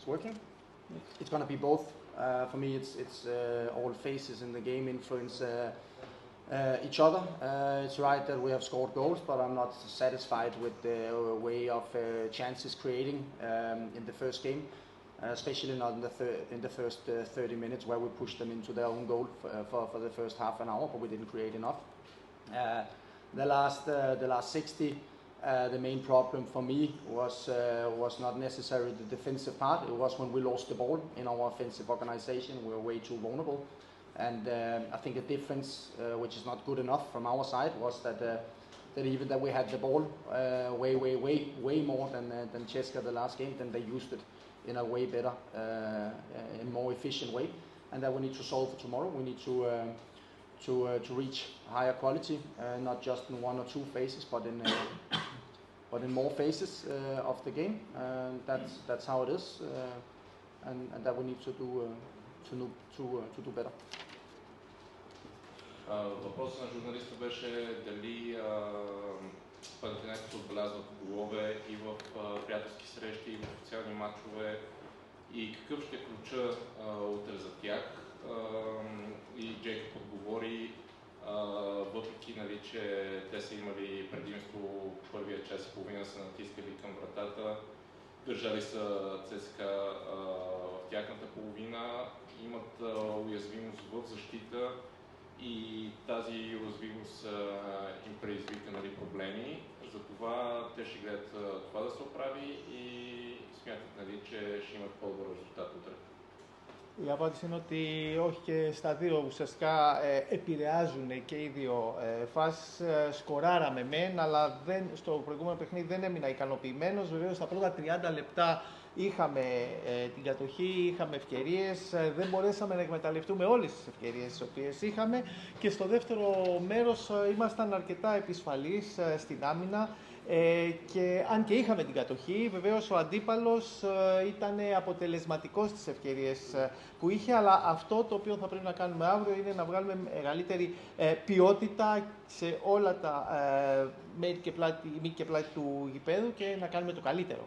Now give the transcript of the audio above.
it's working. It's going to be both. For me, it's all phases in the game influence each other. It's right that we have scored goals, but I'm not satisfied with the way of chances creating in the first game, especially not in the first 30 minutes where we pushed them into their own goal for the first half an hour, but we didn't create enough. The last 60. The main problem for me was not necessarily the defensive part. It was when we lost the ball in our offensive organization. We were way too vulnerable, and I think a difference, which is not good enough from our side, was that even that we had the ball way more than CSKA the last game, then they used it in a way better, in more efficient way, and that we need to solve for tomorrow. We need to reach higher quality, not just in one or two phases, but in more phases of the game. That's how it is, and that we need to do better. Въпросът на журналиста беше дали Панатинайкос отбелязват голове и в приятелски срещи, и в официални матчове, и какъв ще ключа утре за тях. И Джейкоб отговори, въпреки, нали, че те са имали предимство първия час и половина, са натискали към вратата, държали са ЦСКА в тяхната половина, имат уязвимост в защита и тази уязвимост им предизвика, нали, проблеми. Затова те ще гледат това да се оправи и смятат, нали, че ще имат по-добър резултат утре. Η απάντηση είναι ότι όχι, και στα δύο ουσιαστικά επηρεάζουν και οι δύο φάσεις. Σκοράραμε μεν, αλλά στο προηγούμενο παιχνίδι δεν έμεινα ικανοποιημένος. Βεβαίως στα πρώτα 30 λεπτά είχαμε την κατοχή, είχαμε ευκαιρίες, δεν μπορέσαμε να εκμεταλλευτούμε όλες τις ευκαιρίες τις οποίες είχαμε, και στο δεύτερο μέρος ήμασταν αρκετά επισφαλείς στην άμυνα. Και αν και είχαμε την κατοχή, βεβαίως ο αντίπαλος ήταν αποτελεσματικός στις ευκαιρίες που είχε, αλλά αυτό το οποίο θα πρέπει να κάνουμε αύριο είναι να βγάλουμε μεγαλύτερη ποιότητα σε όλα τα μέρη και πλάτη του γηπέδου και να κάνουμε το καλύτερο.